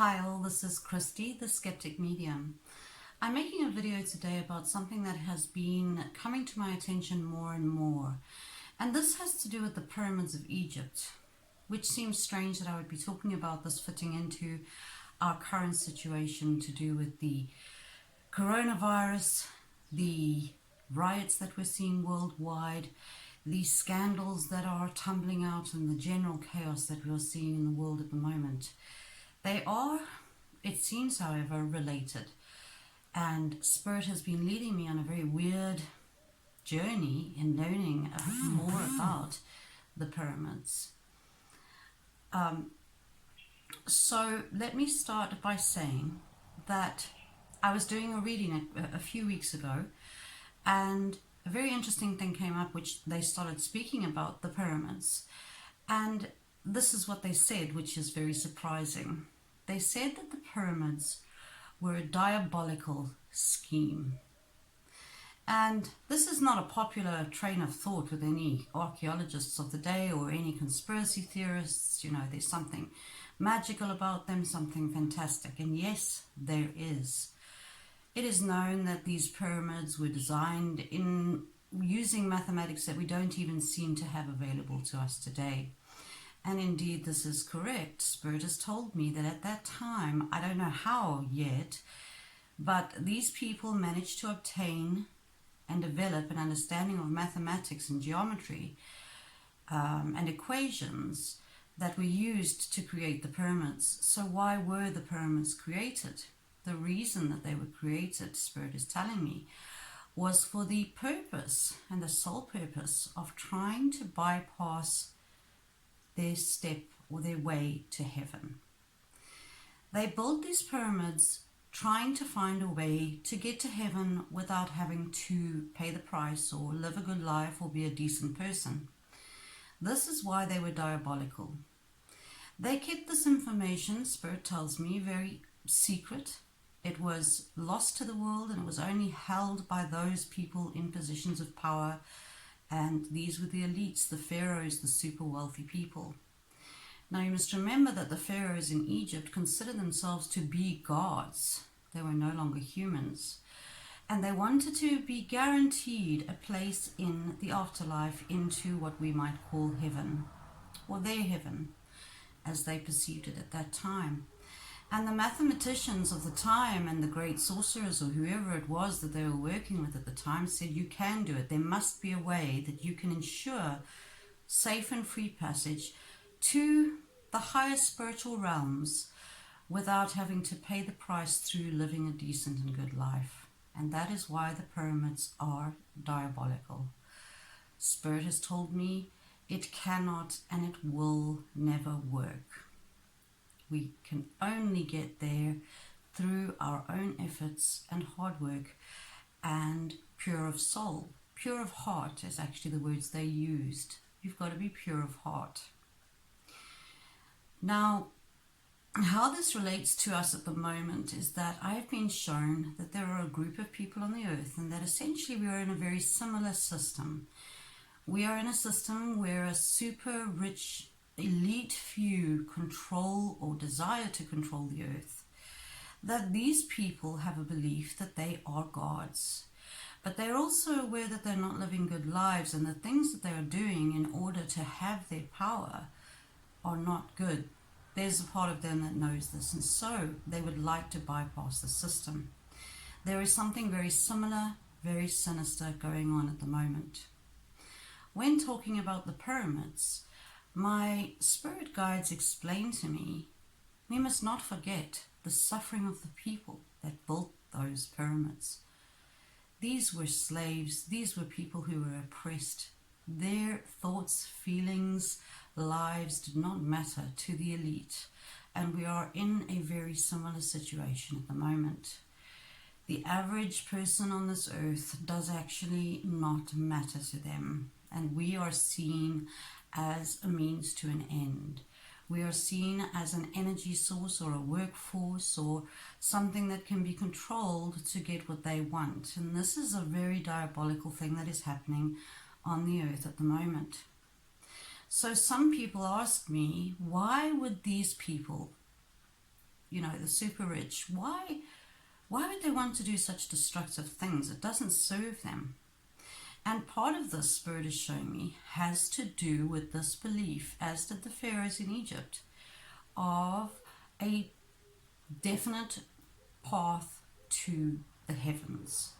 Hi all, this is Christy, the Skeptic Medium. I'm making a video today about something that has been coming to my attention more and more. And this has to do with the pyramids of Egypt, which seems strange that I would be talking about this fitting into our current situation to do with the coronavirus, the riots that we're seeing worldwide, the scandals that are tumbling out, and the general chaos that we're seeing in the world at the moment. They are, it seems, however, related. And Spirit has been leading me on a very weird journey in learning more about the pyramids. So let me start by saying that I was doing a reading a few weeks ago, and a very interesting thing came up, which they started speaking about the pyramids. And this is what they said, which is very surprising. They said that the pyramids were a diabolical scheme. And this is not a popular train of thought with any archaeologists of the day or any conspiracy theorists. You know, there's something magical about them, something fantastic. And yes, there is. It is known that these pyramids were designed in using mathematics that we don't even seem to have available to us today. And indeed, this is correct. Spirit has told me that at that time, I don't know how yet, but these people managed to obtain and develop an understanding of mathematics and geometry and equations that were used to create the pyramids. So why were the pyramids created? The reason that they were created, Spirit is telling me, was for the purpose and the sole purpose of trying to bypass their step or their way to heaven. They built these pyramids trying to find a way to get to heaven without having to pay the price or live a good life or be a decent person. This is why they were diabolical. They kept this information, Spirit tells me, very secret. It was lost to the world, and it was only held by those people in positions of power. And these were the elites, the pharaohs, the super wealthy people. Now you must remember that the pharaohs in Egypt considered themselves to be gods. They were no longer humans. And they wanted to be guaranteed a place in the afterlife, into what we might call heaven, or their heaven, as they perceived it at that time. And the mathematicians of the time and the great sorcerers or whoever it was that they were working with at the time said, you can do it. There must be a way that you can ensure safe and free passage to the higher spiritual realms without having to pay the price through living a decent and good life. And that is why the pyramids are diabolical. Spirit has told me it cannot and it will never work. We can only get there through our own efforts and hard work and pure of soul. Pure of heart is actually the words they used. You've got to be pure of heart. Now, how this relates to us at the moment is that I have been shown that there are a group of people on the earth, and that essentially we are in a very similar system. We are in a system where a super rich elite few control or desire to control the earth. That these people have a belief that they are gods, but they're also aware that they're not living good lives, and the things that they are doing in order to have their power are not good. There's a part of them that knows this, and so they would like to bypass the system. There is something very similar, very sinister going on at the moment. When talking about the pyramids, my spirit guides explain to me, we must not forget the suffering of the people that built those pyramids. These were slaves, these were people who were oppressed. Their thoughts, feelings, lives did not matter to the elite. And we are in a very similar situation at the moment. The average person on this earth does actually not matter to them. And we are seen as a means to an end. We are seen as an energy source or a workforce or something that can be controlled to get what they want. And this is a very diabolical thing that is happening on the earth at the moment. So some people ask me, why would these people the super rich, why would they want to do such destructive things? It doesn't serve them. And part of this, Spirit is showing me, has to do with this belief, as did the pharaohs in Egypt, of a definite path to the heavens.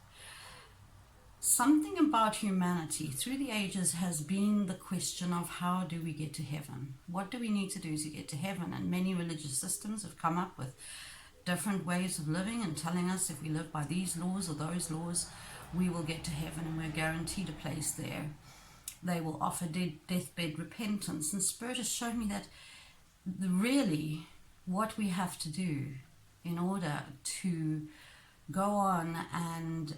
Something about humanity through the ages has been the question of how do we get to heaven? What do we need to do to get to heaven? And many religious systems have come up with different ways of living and telling us if we live by these laws or those laws, we will get to heaven and we're guaranteed a place there. They will offer deathbed repentance. And Spirit has shown me that really what we have to do in order to go on and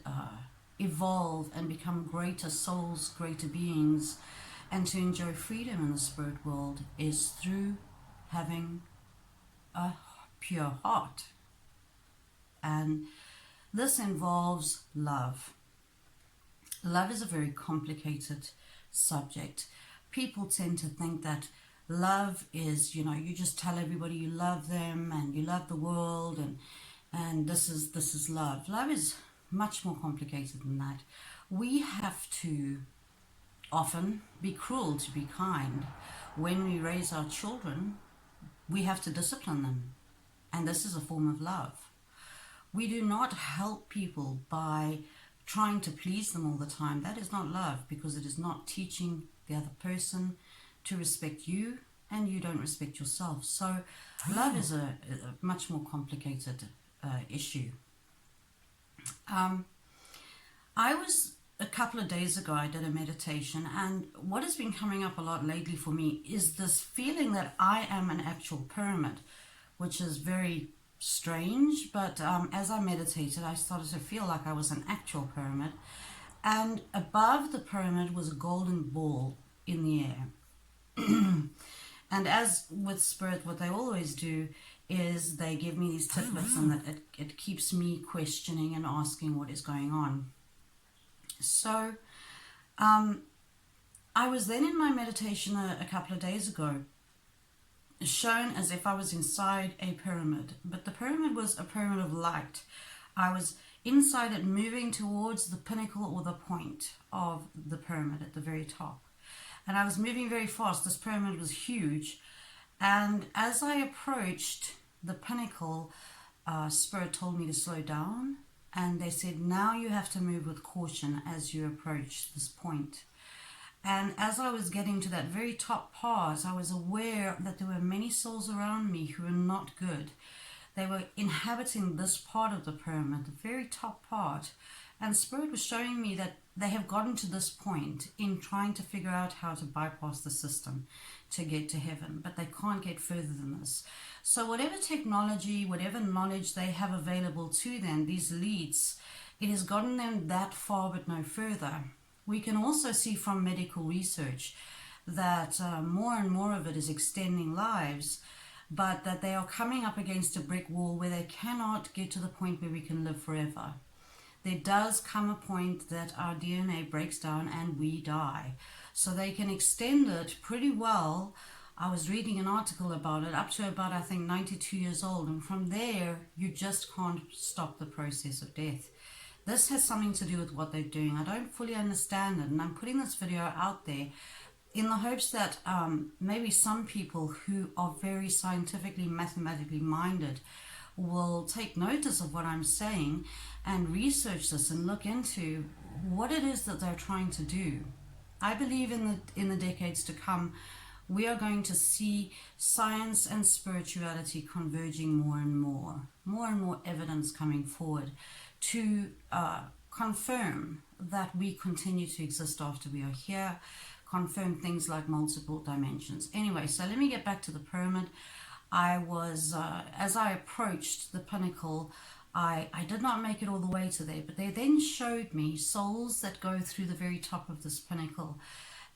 evolve and become greater souls, greater beings, and to enjoy freedom in the spirit world is through having a pure heart. And this involves love. Love is a very complicated subject. People tend to think that love is, you just tell everybody you love them and you love the world and this is love. Love is much more complicated than that. We have to often be cruel to be kind. When we raise our children, we have to discipline them. And this is a form of love. We do not help people by trying to please them all the time. That is not love, because it is not teaching the other person to respect you, and you don't respect yourself. So love is a much more complicated issue. A couple of days ago, I did a meditation, and what has been coming up a lot lately for me is this feeling that I am an actual pyramid, which is very strange, but as I meditated, I started to feel like I was an actual pyramid, and above the pyramid was a golden ball in the air. And as with Spirit, what they always do is they give me these tidbits, and that it keeps me questioning and asking what is going on. So I was then in my meditation a couple of days ago shown as if I was inside a pyramid, but the pyramid was a pyramid of light. I was inside it, moving towards the pinnacle or the point of the pyramid at the very top, and I was moving very fast. This pyramid was huge, and as I approached the pinnacle, Spirit told me to slow down, and they said, now you have to move with caution as you approach this point. And as I was getting to that very top part, I was aware that there were many souls around me who were not good. They were inhabiting this part of the pyramid, the very top part. And Spirit was showing me that they have gotten to this point in trying to figure out how to bypass the system to get to heaven, but they can't get further than this. So whatever technology, whatever knowledge they have available to them, these elites, it has gotten them that far but no further. We can also see from medical research that more and more of it is extending lives, but that they are coming up against a brick wall where they cannot get to the point where we can live forever. There does come a point that our DNA breaks down and we die. So they can extend it pretty well. I was reading an article about it up to about, I think, 92 years old. And from there, you just can't stop the process of death. This has something to do with what they're doing. I don't fully understand it. And I'm putting this video out there in the hopes that maybe some people who are very scientifically, mathematically minded will take notice of what I'm saying and research this and look into what it is that they're trying to do. I believe in the decades to come, we are going to see science and spirituality converging more and more evidence coming forward to confirm that we continue to exist after we are here, confirm things like multiple dimensions. Anyway, so let me get back to the pyramid. I was, as I approached the pinnacle, I did not make it all the way to there, but they then showed me souls that go through the very top of this pinnacle.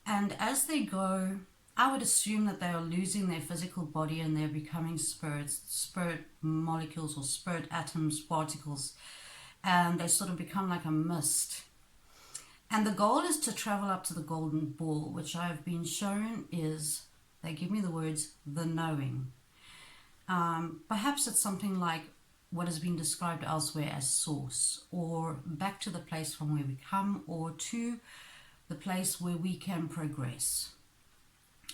And as they go, I would assume that they are losing their physical body and they're becoming spirits, spirit molecules or spirit atoms, particles, and they sort of become like a mist. And the goal is to travel up to the golden ball, which I have been shown is, they give me the words, the knowing. Perhaps it's something like what has been described elsewhere as source, or back to the place from where we come, or to the place where we can progress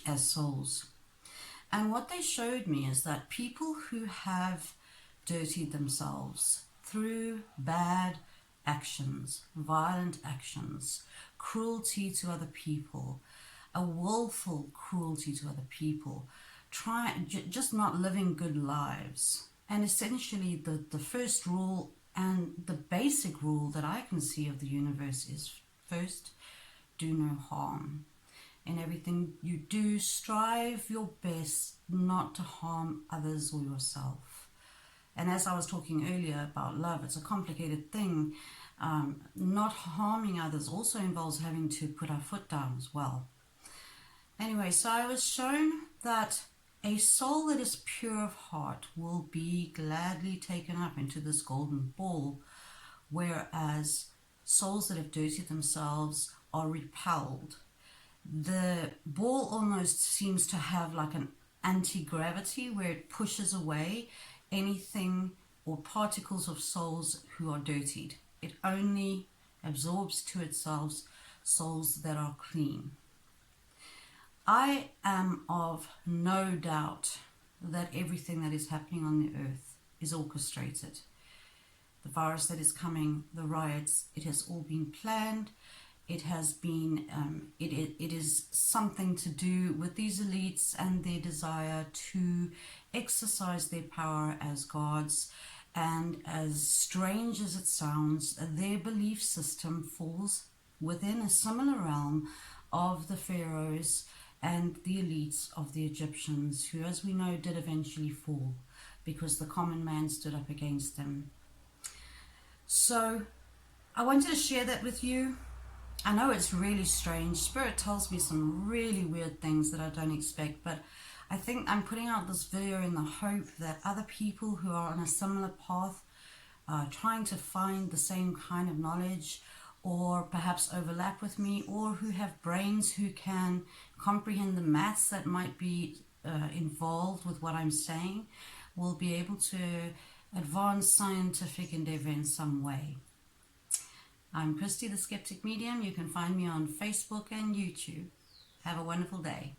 as souls. And what they showed me is that people who have dirtied themselves through bad actions, violent actions, cruelty to other people, a willful cruelty to other people, just not living good lives. And essentially the first rule and the basic rule that I can see of the universe is, first, do no harm. In everything you do, strive your best not to harm others or yourself. And as I was talking earlier about love, it's a complicated thing. Not harming others also involves having to put our foot down as well. Anyway, so I was shown that a soul that is pure of heart will be gladly taken up into this golden ball, whereas souls that have dirtied themselves are repelled. The ball almost seems to have like an anti-gravity where it pushes away anything or particles of souls who are dirtied. It only absorbs to itself souls that are clean. I am of no doubt that everything that is happening on the earth is orchestrated. The virus that is coming, the riots, it has all been planned. It has been, it is something to do with these elites and their desire to exercise their power as gods. And as strange as it sounds, their belief system falls within a similar realm of the pharaohs and the elites of the Egyptians, who, as we know, did eventually fall because the common man stood up against them. So I wanted to share that with you. I know it's really strange. Spirit tells me some really weird things that I don't expect, but I think I'm putting out this video in the hope that other people who are on a similar path, trying to find the same kind of knowledge, or perhaps overlap with me, or who have brains who can comprehend the maths that might be involved with what I'm saying, will be able to advance scientific endeavor in some way. I'm Christy the Skeptic Medium. You can find me on Facebook and YouTube. Have a wonderful day.